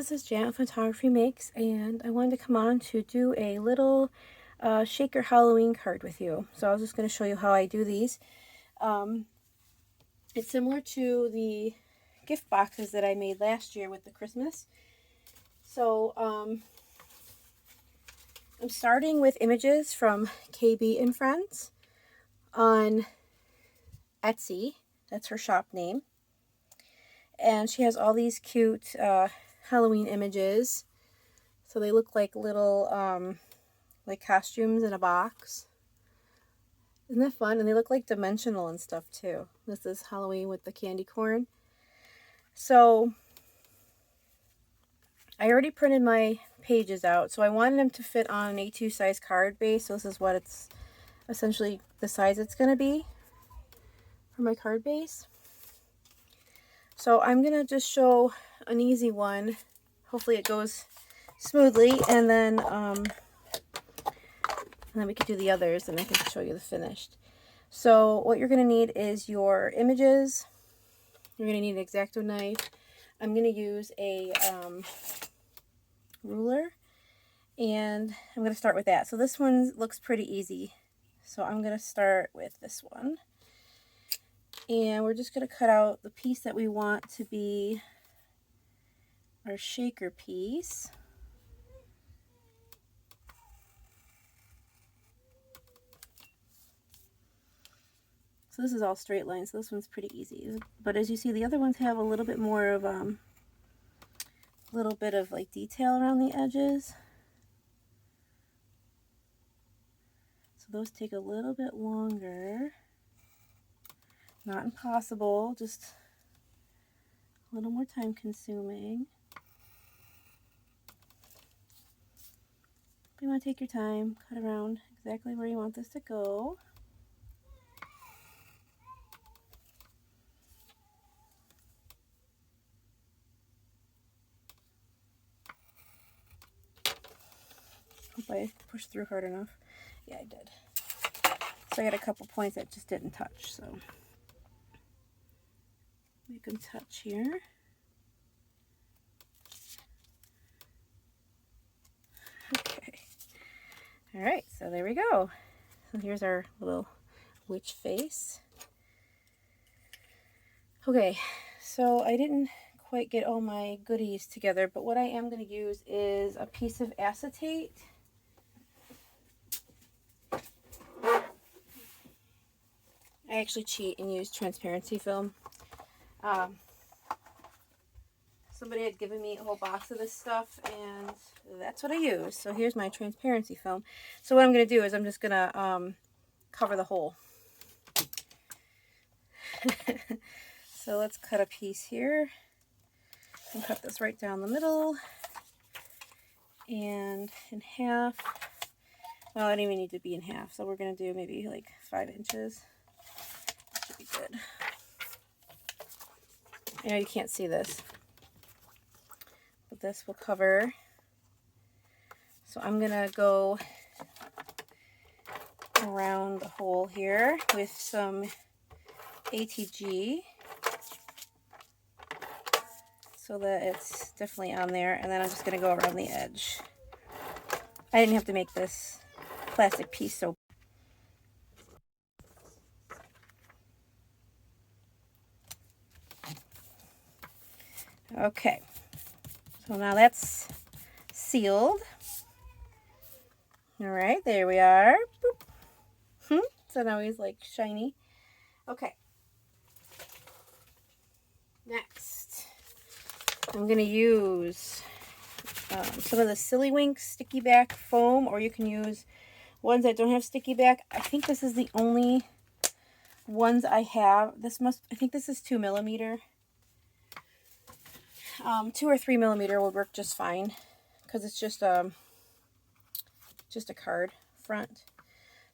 this is Janet Photography Makes, and I wanted to come on to do a little shaker Halloween card with you. So I was just going to show you how I do these. It's similar to the gift boxes that I made last year with the Christmas. So I'm starting with images from KBandFriends on Etsy. That's her shop name. And she has all these cute Halloween images. So they look like little like costumes in a box. Isn't that fun? And they look like dimensional and stuff too. This is Halloween with the candy corn. So I already printed my pages out. So I wanted them to fit on an A2 size card base. So this is what it's essentially the size it's going to be for my card base. So I'm going to just show an easy one. Hopefully it goes smoothly, and then we can do the others, and I can show you the finished. So what you're going to need is your images. You're going to need an X-Acto knife. I'm going to use a ruler, and I'm going to start with that. So this one looks pretty easy. So I'm going to start with this one. And we're just going to cut out the piece that we want to be our shaker piece. So this is all straight lines, so this one's pretty easy. But as you see, the other ones have a little bit more of like detail around the edges. So those take a little bit longer. Not impossible, just a little more time consuming. But you want to take your time, cut around exactly where you want this to go. Hope I pushed through hard enough. Yeah, I did. So I got a couple points that just didn't touch, so make them touch here. Okay. All right, so there we go. So here's our little witch face. Okay, so I didn't quite get all my goodies together, but what I am going to use is a piece of acetate. I actually cheat and use transparency film. Somebody had given me a whole box of this stuff, and that's what I use. So here's my transparency film. So what I'm going to do is I'm just going to cover the hole. So let's cut a piece here and cut this right down the middle and in half. Well, I don't even need to be in half, so we're going to do maybe like 5 inches. That should be good. I know you can't see this, but this will cover. So I'm going to go around the hole here with some ATG so that it's definitely on there, and then I'm just going to go around the edge. I didn't have to make this plastic piece so. Okay, so now that's sealed. All right, there we are. Boop. So now he's like shiny. Okay. Next, I'm going to use some of the Silly Winks sticky back foam, or you can use ones that don't have sticky back. I think this is the only ones I have. I think this is 2 millimeter. 2 or 3 millimeter will work just fine because it's just a card front.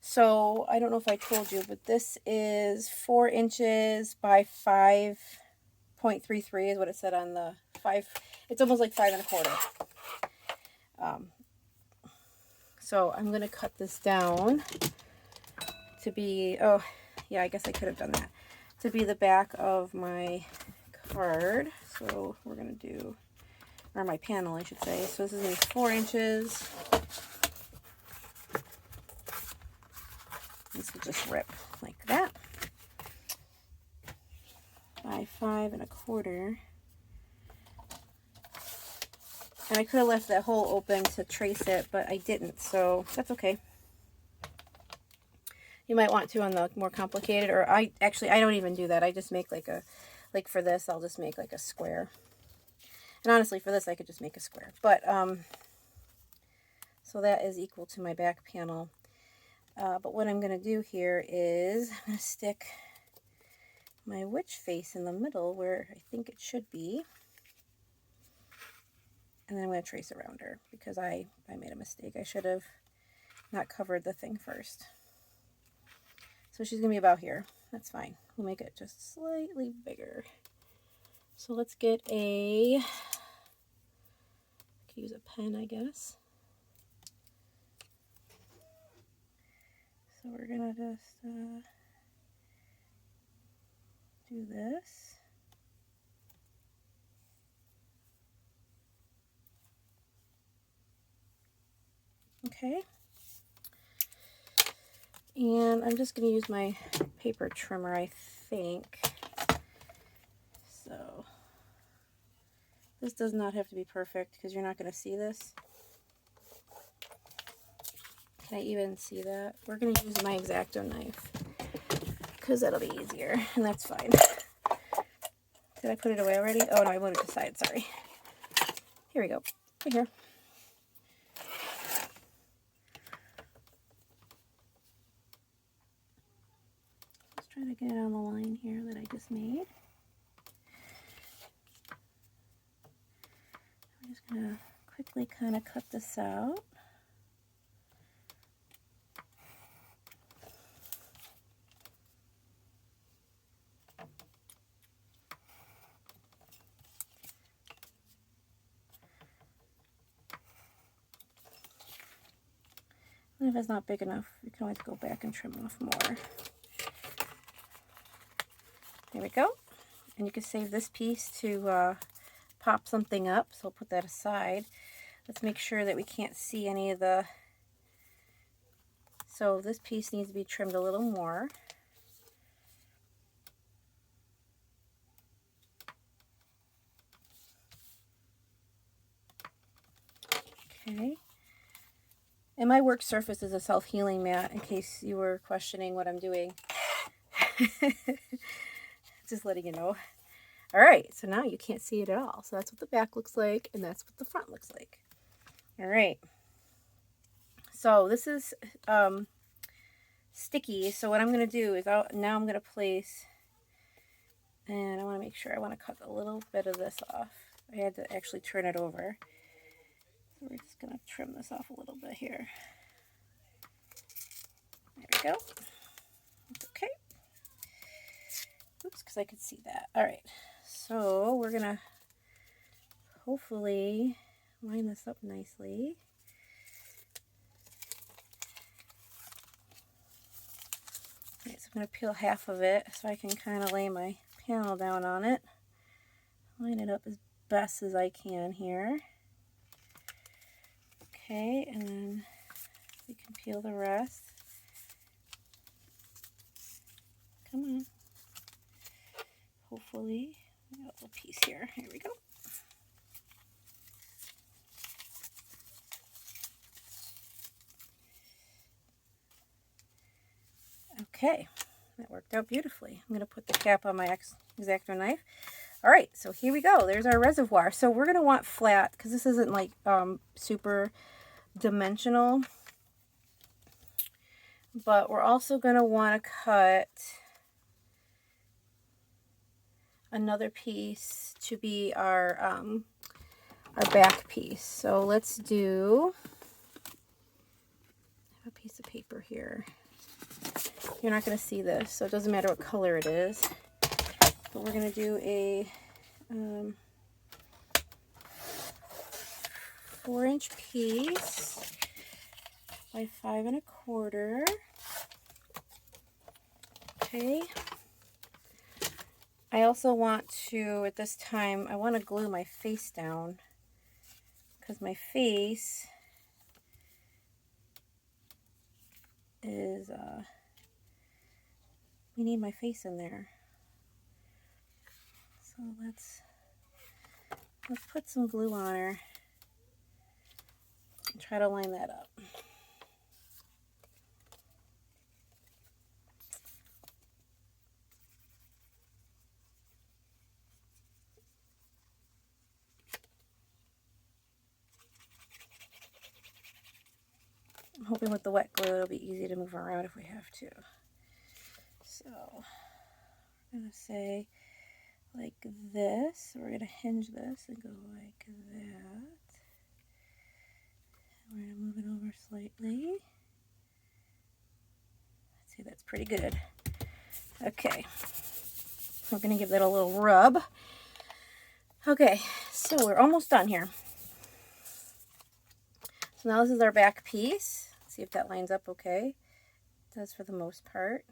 So I don't know if I told you, but this is 4 inches by 5.33 is what it said on the 5. It's almost like 5 1/4. So I'm going to cut this down to be, oh yeah, I guess I could have done that, to be the back of my card. So we're going to do or my panel, I should say. So this is going to be 4 inches. This will just rip like that. By 5 1/4. And I could have left that hole open to trace it, but I didn't, so that's okay. You might want to on the more complicated, or I don't even do that. I just make like a, like for this, I'll just make like a square. And honestly, for this, I could just make a square. But, so that is equal to my back panel. But what I'm going to do here is I'm going to stick my witch face in the middle where I think it should be. And then I'm going to trace around her because I made a mistake. I should have not covered the thing first. So she's going to be about here. That's fine. We'll make it just slightly bigger. So let's get I could use a pen, I guess. So we're going to just do this. Okay. And I'm just going to use my paper trimmer, I think. So this does not have to be perfect because you're not going to see this. Can I even see that? We're going to use my X-Acto knife because that'll be easier, and that's fine. Did I put it away already? Oh no, I moved it to the side, sorry. Here we go. Right here. Let's try to get it on the line here that I just made. I'm just going to quickly kind of cut this out. And if it's not big enough, you can always go back and trim off more. There we go. And you can save this piece to pop something up, so I'll put that aside. Let's make sure that we can't see any of the... So this piece needs to be trimmed a little more. Okay. And my work surface is a self-healing mat, in case you were questioning what I'm doing. Just letting you know. All right, so now you can't see it at all. So that's what the back looks like, and that's what the front looks like. All right. So this is sticky. So what I'm going to do is now I'm going to place, and I want to make sure I want to cut a little bit of this off. I had to actually turn it over. So we're just going to trim this off a little bit here. There we go. Okay. Oops, because I could see that. All right. So we're going to hopefully line this up nicely. All right, so I'm going to peel half of it so I can kind of lay my panel down on it. Line it up as best as I can here. Okay, and then we can peel the rest. Come on. Hopefully, we got a little piece here. Here we go. Okay, that worked out beautifully. I'm going to put the cap on my X-Acto knife. All right, so here we go. There's our reservoir. So we're going to want flat because this isn't like super dimensional. But we're also going to want to cut another piece to be our back piece. So let's do, I have a piece of paper here. You're not going to see this, so it doesn't matter what color it is. But we're going to do a 4-inch piece by 5 1/4. Okay. I also want to, at this time, I want to glue my face down. because my face is, we need my face in there. So let's put some glue on her and try to line that up. I'm hoping with the wet glue it'll be easy to move around if we have to. So we're going to say like this. We're going to hinge this and go like that. We're going to move it over slightly. Let's see, that's pretty good. Okay. We're going to give that a little rub. Okay, so we're almost done here. So now this is our back piece. Let's see if that lines up okay. It does for the most part.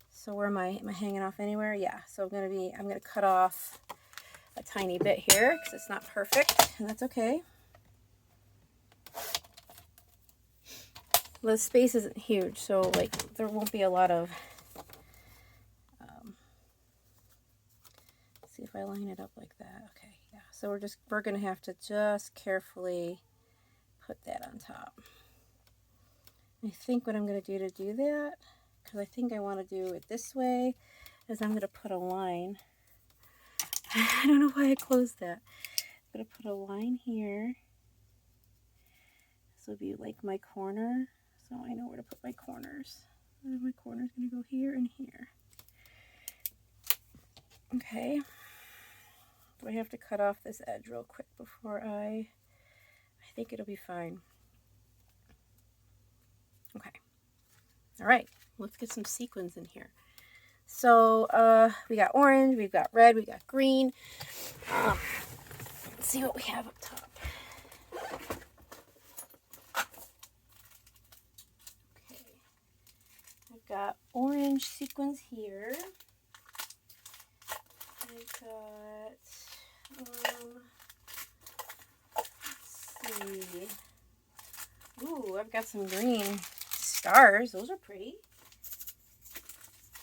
So where am I hanging off anywhere? Yeah, so I'm gonna cut off a tiny bit here because it's not perfect, and that's okay. The space isn't huge, so like there won't be a lot of, let's see if I line it up like that. Okay, yeah, so we're gonna have to just carefully put that on top. I think what I'm gonna do to do that, because I think I want to do it this way, is I'm gonna put a line. I don't know why I closed that. I'm gonna put a line here. This will be like my corner, so I know where to put my corners. And my corner's gonna go here and here. Okay. Do I have to cut off this edge real quick before I think it'll be fine. Okay. All right, let's get some sequins in here. So we got orange, we've got red, we got green. Let's see what we have up top. Okay, I've got orange sequins here. I've got, let's see. Ooh, I've got some green stars. Those are pretty.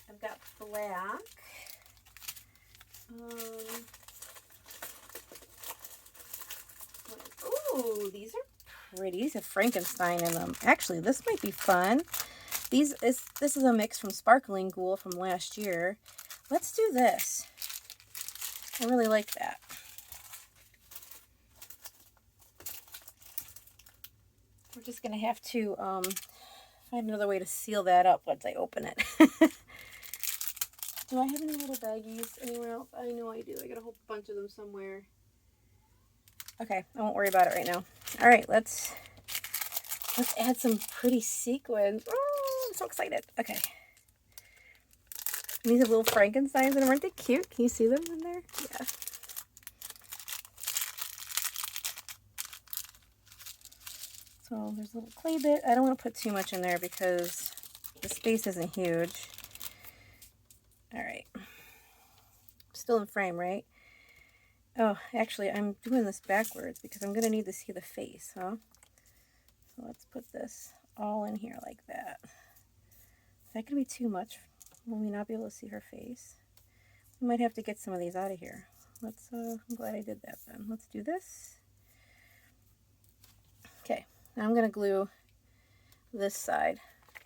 I've got black. Ooh, these are pretty. These have Frankenstein in them. Actually, this might be fun. This is a mix from Sparkling Ghoul from last year. Let's do this. I really like that. We're just going to have to find another way to seal that up once I open it. Do I have any little baggies anywhere else? I know I do. I got a whole bunch of them somewhere. Okay, I won't worry about it right now. All right, let's add some pretty sequins. Oh, I'm so excited. Okay. And these have little Frankensteins in them. Aren't they cute? Can you see them in there? Yeah. So there's a little clay bit. I don't want to put too much in there because the space isn't huge. All right. Still in frame, right? Oh, actually, I'm doing this backwards because I'm going to need to see the face, huh? So let's put this all in here like that. Is that going to be too much? Will we not be able to see her face? We might have to get some of these out of here. I'm glad I did that then. Let's do this. Okay, now I'm going to glue this side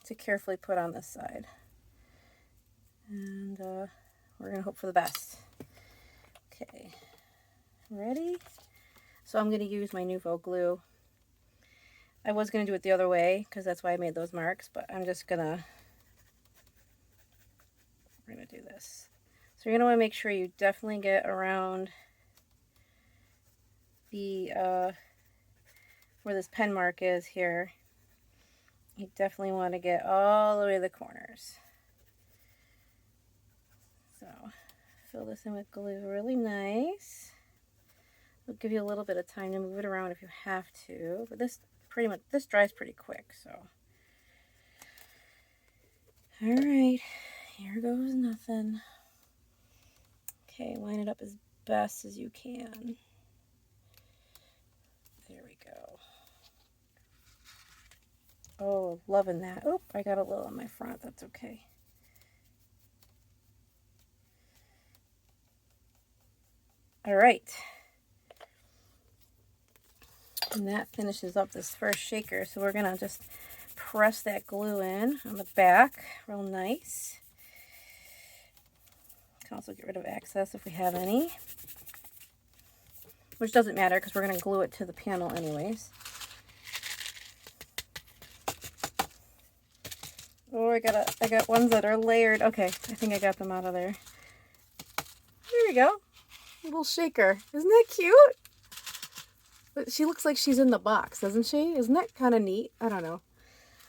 to carefully put on this side. And we're going to hope for the best. Okay, ready? So I'm going to use my Nuvo glue. I was going to do it the other way because that's why I made those marks, but I'm just going to, we're going to do this. So you're going to want to make sure you definitely get around the, where this pen mark is here. You definitely want to get all the way to the corners. So fill this in with glue really nice. It'll give you a little bit of time to move it around if you have to, but this dries pretty quick, so. All right, here goes nothing. Okay, line it up as best as you can. Oh, loving that. Oh, I got a little on my front. That's okay. All right. And that finishes up this first shaker. So we're going to just press that glue in on the back real nice. Can also get rid of excess if we have any, which doesn't matter because we're going to glue it to the panel anyways. Oh, I got ones that are layered. Okay, I think I got them out of there. There we go. Little shaker. Isn't that cute? But she looks like she's in the box, doesn't she? Isn't that kind of neat? I don't know.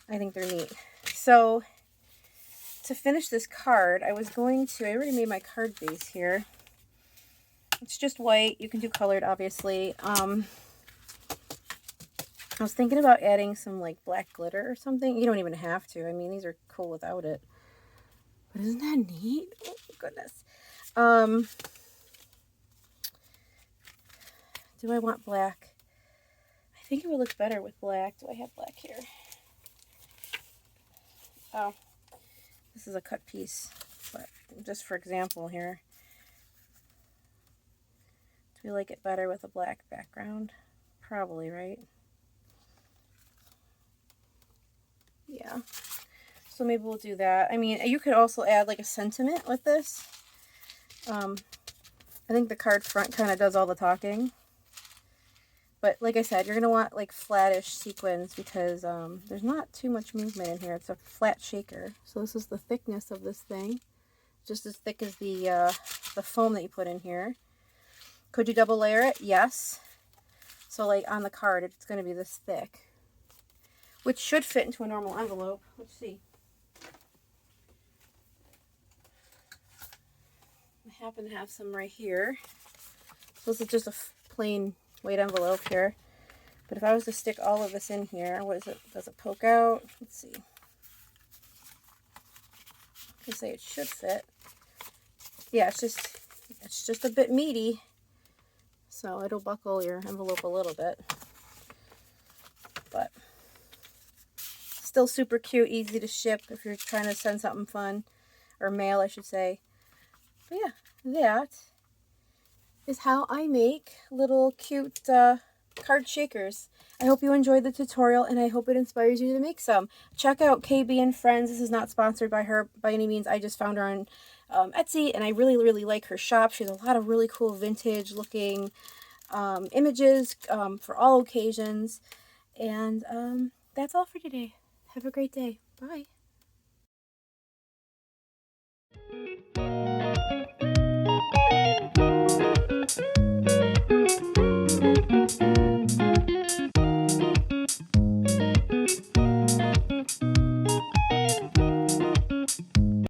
I think they're neat. So to finish this card, I already made my card base here. It's just white. You can do colored, obviously. I was thinking about adding some like black glitter or something. You don't even have to. I mean, these are cool without it. But isn't that neat? Oh, goodness. Do I want black? I think it would look better with black. Do I have black here? Oh, this is a cut piece, but just for example here. Do we like it better with a black background? Probably, right? Yeah. So maybe we'll do that. I mean, you could also add like a sentiment with this. I think the card front kind of does all the talking. But like I said, you're going to want like flattish sequins because there's not too much movement in here. It's a flat shaker. So this is the thickness of this thing. Just as thick as the foam that you put in here. Could you double layer it? Yes. So like on the card, it's going to be this thick. Which should fit into a normal envelope. Let's see. I happen to have some right here. So this is just a plain white envelope here. But if I was to stick all of this in here, what is it? Does it poke out? Let's see. I say it should fit. Yeah, it's just a bit meaty. So it'll buckle your envelope a little bit. But still super cute, easy to ship if you're trying to send something fun. Or mail, I should say. But yeah, that is how I make little cute card shakers. I hope you enjoyed the tutorial and I hope it inspires you to make some. Check out KBandFriends. This is not sponsored by her by any means. I just found her on Etsy and I really, really like her shop. She has a lot of really cool vintage looking images for all occasions. And that's all for today. Have a great day. Bye.